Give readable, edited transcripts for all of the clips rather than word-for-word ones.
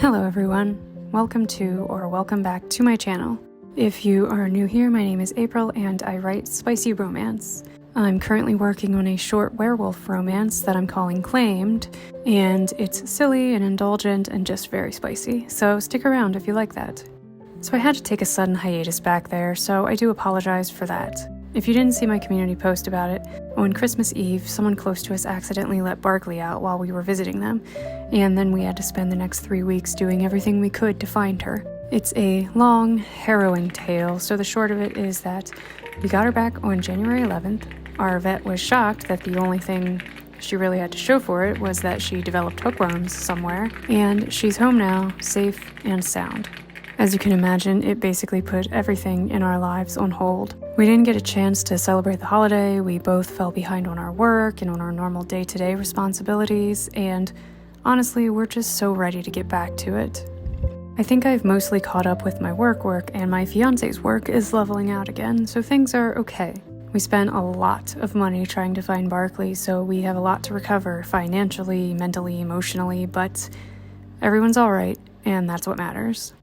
Hello everyone, welcome back to my channel. If you are new here, my name is April and I write spicy romance. I'm currently working on a short werewolf romance that I'm calling Claimed, and it's silly and indulgent and just very spicy, so stick around if you like that. So I had to take a sudden hiatus back there, so I do apologize for that. If you didn't see my community post about it, on Christmas Eve, someone close to us accidentally let Barkley out while we were visiting them, and then we had to spend the next 3 weeks doing everything we could to find her. It's a long, harrowing tale, so the short of it is that we got her back on January 11th. Our vet was shocked that the only thing she really had to show for it was that she developed hookworms somewhere, and she's home now, safe and sound. As you can imagine, it basically put everything in our lives on hold. We didn't get a chance to celebrate the holiday, we both fell behind on our work and on our normal day-to-day responsibilities, and honestly, we're just so ready to get back to it. I think I've mostly caught up with my work, and my fiance's work is leveling out again, so things are okay. We spent a lot of money trying to find Barkley, so we have a lot to recover financially, mentally, emotionally, but everyone's alright, and that's what matters.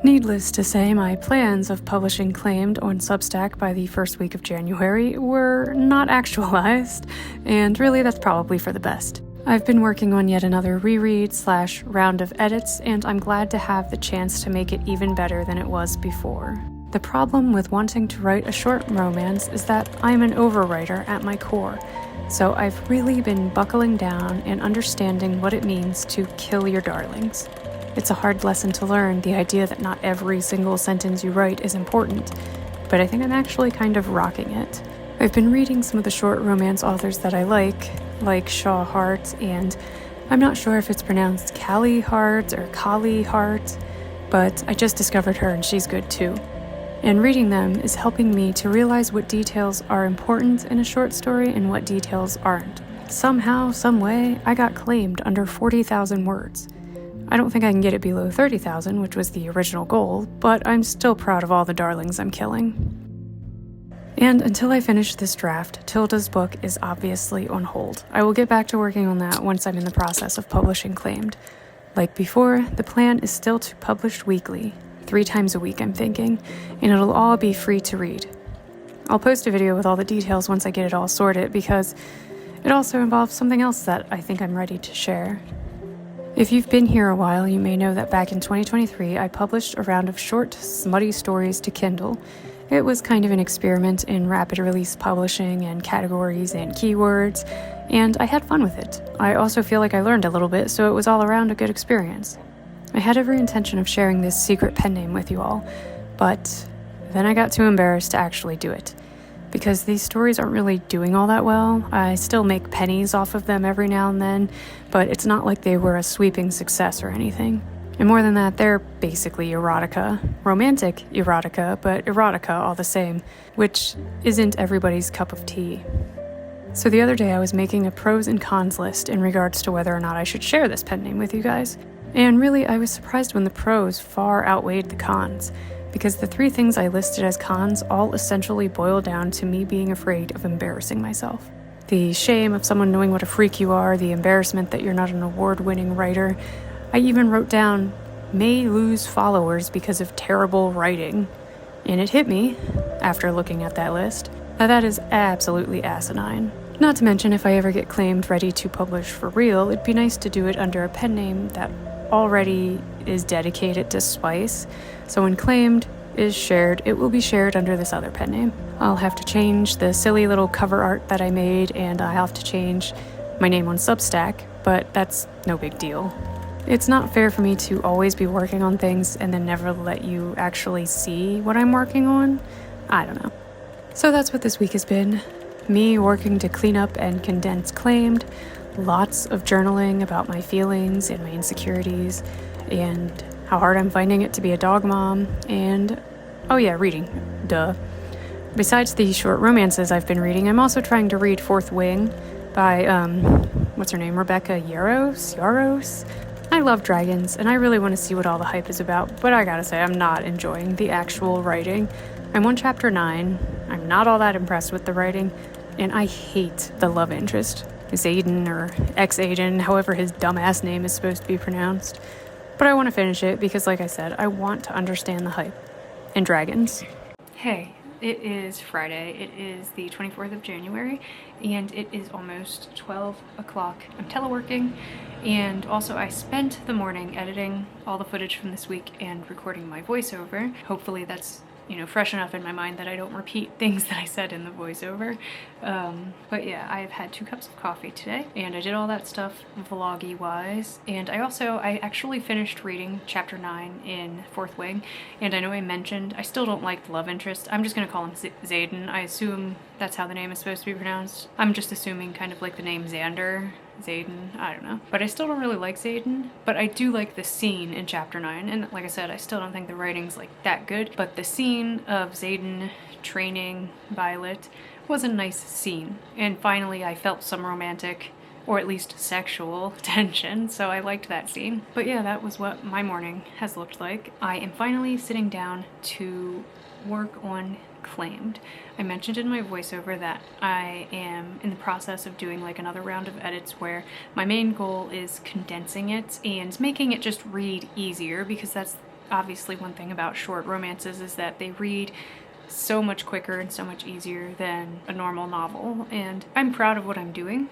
Needless to say, my plans of publishing Claimed on Substack by the first week of January were not actualized, and really that's probably for the best. I've been working on yet another reread/round of edits, and I'm glad to have the chance to make it even better than it was before. The problem with wanting to write a short romance is that I'm an overwriter at my core, so I've really been buckling down and understanding what it means to kill your darlings. It's a hard lesson to learn, the idea that not every single sentence you write is important, but I think I'm actually kind of rocking it. I've been reading some of the short romance authors that I like Shaw Hart, and I'm not sure if it's pronounced Callie Hart or Kali Hart, but I just discovered her and she's good too. And reading them is helping me to realize what details are important in a short story and what details aren't. Somehow, some way, I got claimed under 40,000 words. I don't think I can get it below 30,000, which was the original goal, but I'm still proud of all the darlings I'm killing. And until I finish this draft, Tilda's book is obviously on hold. I will get back to working on that once I'm in the process of publishing Claimed. Like before, the plan is still to publish weekly, 3 times a week I'm thinking, and it'll all be free to read. I'll post a video with all the details once I get it all sorted, because it also involves something else that I think I'm ready to share. If you've been here a while, you may know that back in 2023, I published a round of short, smutty stories to Kindle. It was kind of an experiment in rapid release publishing and categories and keywords, and I had fun with it. I also feel like I learned a little bit, so it was all around a good experience. I had every intention of sharing this secret pen name with you all, but then I got too embarrassed to actually do it. Because these stories aren't really doing all that well. I still make pennies off of them every now and then, but it's not like they were a sweeping success or anything. And more than that, they're basically erotica. Romantic erotica, but erotica all the same, which isn't everybody's cup of tea. So the other day I was making a pros and cons list in regards to whether or not I should share this pen name with you guys. And really, I was surprised when the pros far outweighed the cons, because the 3 things I listed as cons all essentially boil down to me being afraid of embarrassing myself. The shame of someone knowing what a freak you are, the embarrassment that you're not an award-winning writer. I even wrote down, may lose followers because of terrible writing. And it hit me, after looking at that list, that is absolutely asinine. Not to mention, if I ever get claimed ready to publish for real, it'd be nice to do it under a pen name that already is dedicated to spice. So when Claimed is shared, it will be shared under this other pen name. I'll have to change the silly little cover art that I made, and I'll have to change my name on Substack, but that's no big deal. It's not fair for me to always be working on things and then never let you actually see what I'm working on. I don't know. So that's what this week has been. Me working to clean up and condense Claimed, lots of journaling about my feelings and my insecurities, and how hard I'm finding it to be a dog mom, and, oh yeah, reading, duh. Besides the short romances I've been reading, I'm also trying to read Fourth Wing by, what's her name, Rebecca Yarros? I love dragons, and I really want to see what all the hype is about, but I gotta say, I'm not enjoying the actual writing. I'm on chapter 9, I'm not all that impressed with the writing, and I hate the love interest. Zayden or X-Aiden, however his dumbass name is supposed to be pronounced. But I want to finish it because, like I said, I want to understand the hype. And dragons. Hey, it is Friday. It is the 24th of January, and it is almost 12 o'clock. I'm teleworking, and also I spent the morning editing all the footage from this week and recording my voiceover. Hopefully that's fresh enough in my mind that I don't repeat things that I said in the voiceover. But yeah, I've had 2 cups of coffee today, and I did all that stuff vloggy wise. And I actually finished reading chapter 9 in Fourth Wing, and I know I mentioned I still don't like the love interest. I'm just gonna call him Zayden. I assume that's how the name is supposed to be pronounced. I'm just assuming kind of like the name Xander. Zayden, I don't know. But I still don't really like Zayden, but I do like the scene in chapter 9, and like I said, I still don't think the writing's like that good, but the scene of Zayden training Violet was a nice scene, and finally I felt some romantic, or at least sexual, tension, so I liked that scene. But yeah, that was what my morning has looked like. I am finally sitting down to work on Claimed. I mentioned in my voiceover that I am in the process of doing like another round of edits where my main goal is condensing it and making it just read easier, because that's obviously one thing about short romances, is that they read so much quicker and so much easier than a normal novel, and I'm proud of what I'm doing.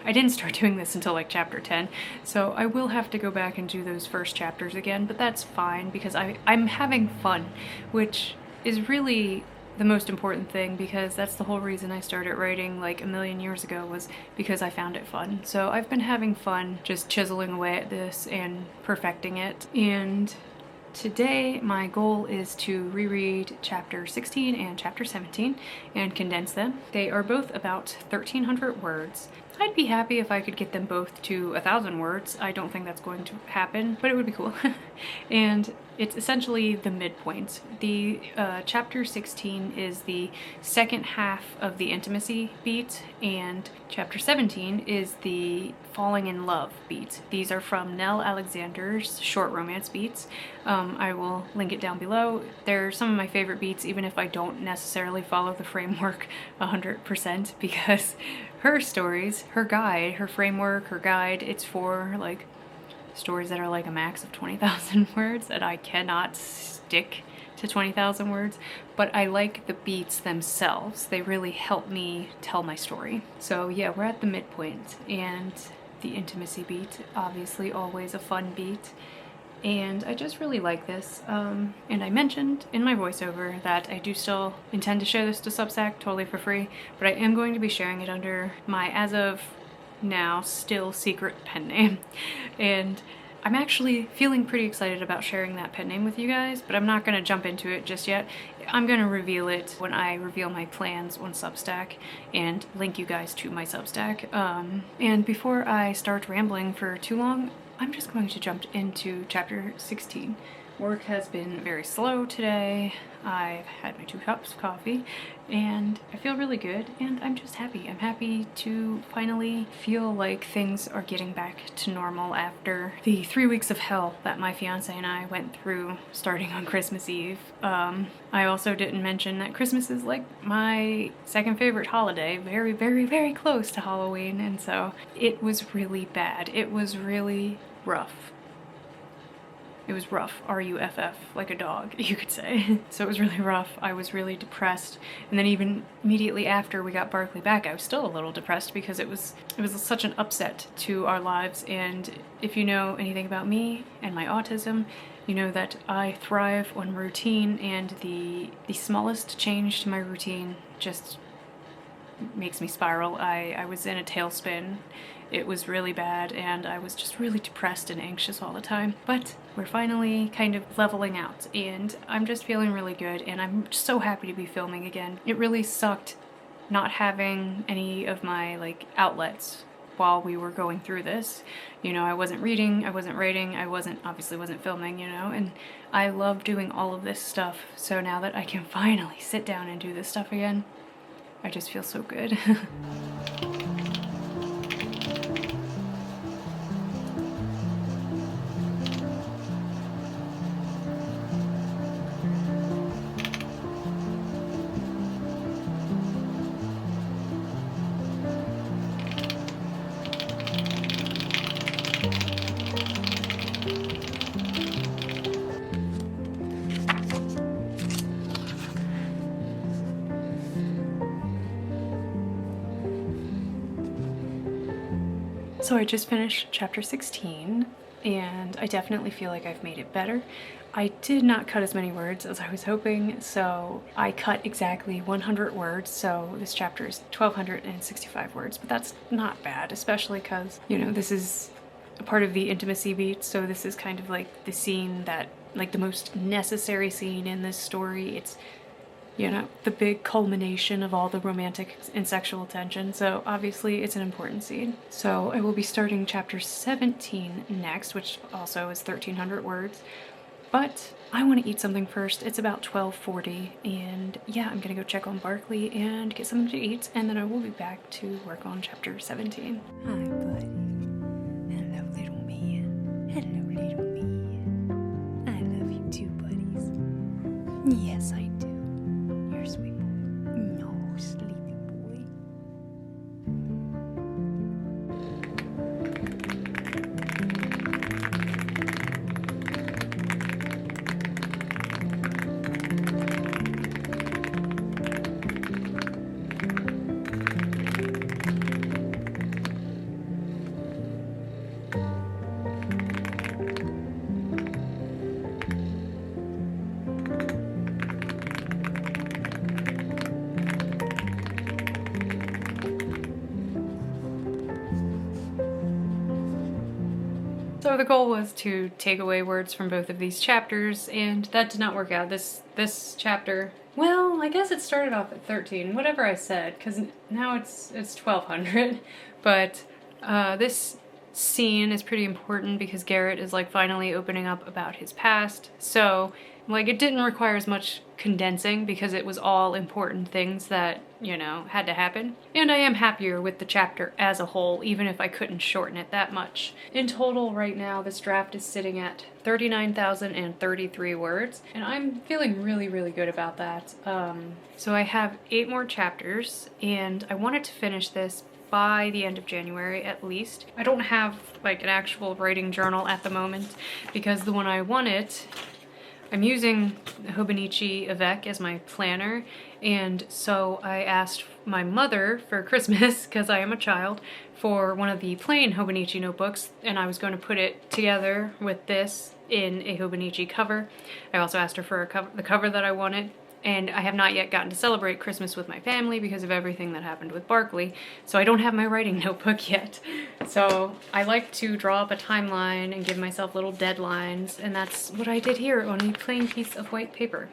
I didn't start doing this until like chapter 10, so I will have to go back and do those first chapters again, but that's fine because I'm having fun, which is really the most important thing, because that's the whole reason I started writing like a million years ago, was because I found it fun. So I've been having fun just chiseling away at this and perfecting it. And today my goal is to reread chapter 16 and chapter 17 and condense them. They are both about 1,300 words. I'd be happy if I could get them both to 1,000 words. I don't think that's going to happen, but it would be cool. And it's essentially the midpoint. The chapter 16 is the second half of the intimacy beat, and chapter 17 is the falling in love beat. These are from Nell Alexander's short romance beats. I will link it down below. They're some of my favorite beats, even if I don't necessarily follow the framework 100%, because her stories, her guide, her framework, her guide, it's for like stories that are like a max of 20,000 words, and I cannot stick to 20,000 words, but I like the beats themselves. They really help me tell my story. So yeah, we're at the midpoint, and the intimacy beat, obviously always a fun beat. And I just really like this. And I mentioned in my voiceover that I do still intend to share this to Substack totally for free, but I am going to be sharing it under my, as of now, still secret pen name. And I'm actually feeling pretty excited about sharing that pen name with you guys, but I'm not going to jump into it just yet. I'm going to reveal it when I reveal my plans on Substack and link you guys to my Substack. And before I start rambling for too long, I'm just going to jump into chapter 16. Work has been very slow today. I've had my 2 cups of coffee, and I feel really good, and I'm just happy. I'm happy to finally feel like things are getting back to normal after the 3 weeks of hell that my fiance and I went through starting on Christmas Eve. I also didn't mention that Christmas is like my second favorite holiday, very, very, very close to Halloween, and so it was really bad. It was really rough. It was rough, R-U-F-F, like a dog, you could say. So it was really rough. I was really depressed. And then even immediately after we got Barkley back, I was still a little depressed because it was such an upset to our lives. And if you know anything about me and my autism, you know that I thrive on routine, and the smallest change to my routine just makes me spiral. I was in a tailspin. It was really bad, and I was just really depressed and anxious all the time. But we're finally kind of leveling out, and I'm just feeling really good, and I'm so happy to be filming again. It really sucked not having any of my like outlets while we were going through this. You know, I wasn't reading, I wasn't writing, obviously wasn't filming, you know, and I love doing all of this stuff. So now that I can finally sit down and do this stuff again, I just feel so good. So I just finished chapter 16, and I definitely feel like I've made it better. I did not cut as many words as I was hoping, so I cut exactly 100 words, so this chapter is 1,265 words, but that's not bad, especially because, you know, this is a part of the intimacy beat, so this is kind of like the scene that, like the most necessary scene in this story. It's, you know, the big culmination of all the romantic and sexual tension, so obviously it's an important scene. So I will be starting chapter 17 next, which also is 1,300 words. But I want to eat something first. It's about 12:40, and yeah, I'm gonna go check on Barkley and get something to eat, and then I will be back to work on chapter 17. Hi, buddy. Hello, little man. Hello, little man. I love you too, buddies. Yes, I do. You're a sweet boy. No, sleepy boy. So the goal was to take away words from both of these chapters, and that did not work out. This chapter, well, I guess it started off at 13, whatever I said, because now it's 1,200. But this scene is pretty important because Garrett is like finally opening up about his past. So like it didn't require as much condensing because it was all important things that, you know, had to happen. And I am happier with the chapter as a whole, even if I couldn't shorten it that much. In total right now, this draft is sitting at 39,033 words, and I'm feeling really, really good about that. So I have 8 more chapters, and I wanted to finish this by the end of January at least. I don't have like an actual writing journal at the moment because the one I wanted, I'm using Hobonichi Avec as my planner, and so I asked my mother for Christmas, because I am a child, for one of the plain Hobonichi notebooks, and I was going to put it together with this in a Hobonichi cover. I also asked her for the cover that I wanted, and I have not yet gotten to celebrate Christmas with my family because of everything that happened with Barkley, so I don't have my writing notebook yet. So I like to draw up a timeline and give myself little deadlines, and that's what I did here on a plain piece of white paper.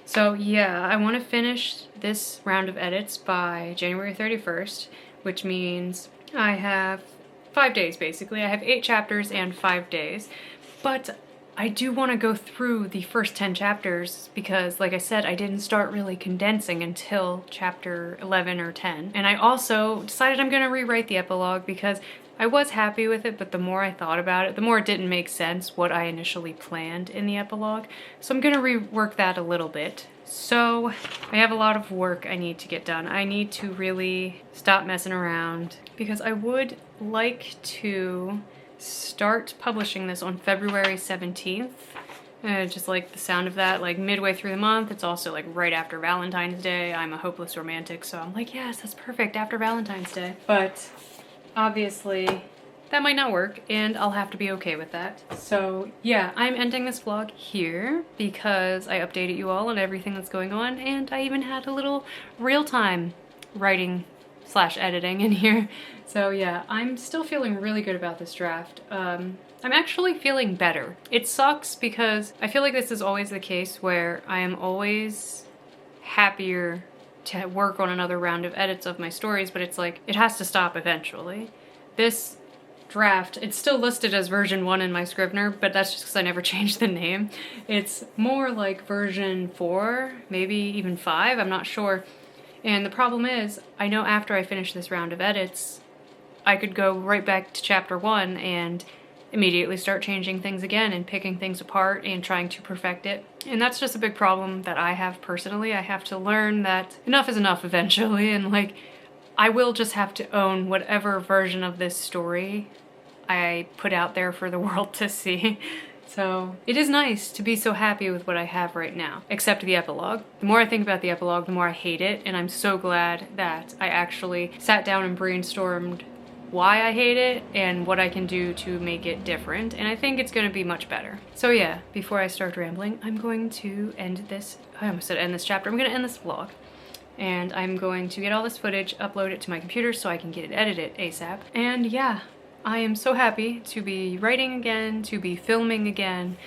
So yeah, I want to finish this round of edits by January 31st, which means I have 5 days basically. I have 8 chapters and 5 days, but I do want to go through the first 10 chapters because, like I said, I didn't start really condensing until chapter 11 or 10. And I also decided I'm going to rewrite the epilogue because I was happy with it, but the more I thought about it, the more it didn't make sense what I initially planned in the epilogue. So I'm going to rework that a little bit. So I have a lot of work I need to get done. I need to really stop messing around because I would like to start publishing this on February 17th. Just like the sound of that, like midway through the month. It's also like right after Valentine's Day. I'm a hopeless romantic, so I'm like, yes, that's perfect after Valentine's Day. But obviously that might not work, and I'll have to be okay with that. So yeah, I'm ending this vlog here because I updated you all on everything that's going on, and I even had a little real-time writing / editing in here. So yeah, I'm still feeling really good about this draft. I'm actually feeling better. It sucks because I feel like this is always the case where I am always happier to work on another round of edits of my stories, but it's like, it has to stop eventually. This draft, it's still listed as version 1 in my Scrivener, but that's just because I never changed the name. It's more like version 4, maybe even 5, I'm not sure. And the problem is, I know after I finish this round of edits, I could go right back to chapter 1 and immediately start changing things again and picking things apart and trying to perfect it. And that's just a big problem that I have personally. I have to learn that enough is enough eventually, and like, I will just have to own whatever version of this story I put out there for the world to see. So it is nice to be so happy with what I have right now, except the epilogue. The more I think about the epilogue, the more I hate it, and I'm so glad that I actually sat down and brainstormed why I hate it and what I can do to make it different, and I think it's gonna be much better. So yeah, before I start rambling, I'm going to end this, I almost said end this chapter, I'm gonna end this vlog, and I'm going to get all this footage, upload it to my computer so I can get it edited ASAP. And yeah, I am so happy to be writing again, to be filming again,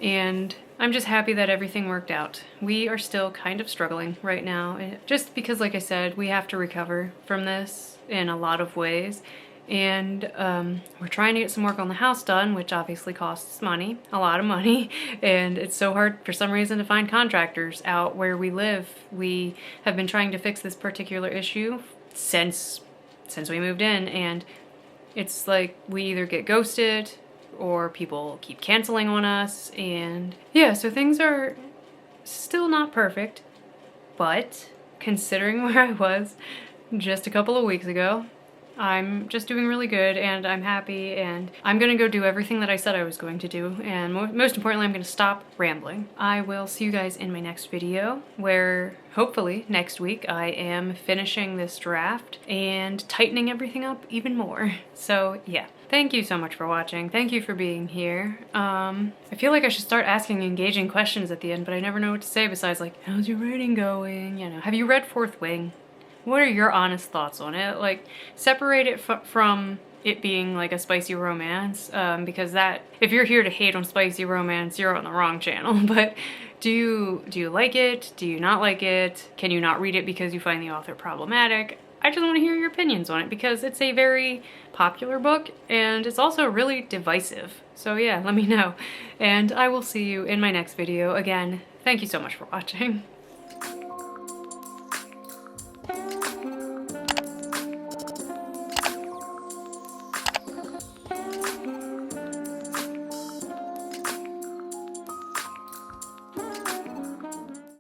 and I'm just happy that everything worked out. We are still kind of struggling right now, just because, like I said, we have to recover from this in a lot of ways. And we're trying to get some work on the house done, which obviously costs money, a lot of money, and it's so hard for some reason to find contractors out where we live. We have been trying to fix this particular issue since we moved in, and it's like we either get ghosted or people keep canceling on us, and yeah, so things are still not perfect, but considering where I was just a couple of weeks ago, I'm just doing really good, and I'm happy, and I'm gonna go do everything that I said I was going to do, and most importantly, I'm gonna stop rambling. I will see you guys in my next video, where hopefully next week I am finishing this draft and tightening everything up even more. So yeah, thank you so much for watching. Thank you for being here. I feel like I should start asking engaging questions at the end, but I never know what to say besides like, how's your writing going? You know, have you read Fourth Wing? What are your honest thoughts on it? Like, separate it from it being like a spicy romance, because that, if you're here to hate on spicy romance, you're on the wrong channel. But do you like it? Do you not like it? Can you not read it because you find the author problematic? I just want to hear your opinions on it because it's a very popular book and it's also really divisive. So yeah, let me know. And I will see you in my next video. Again, thank you so much for watching.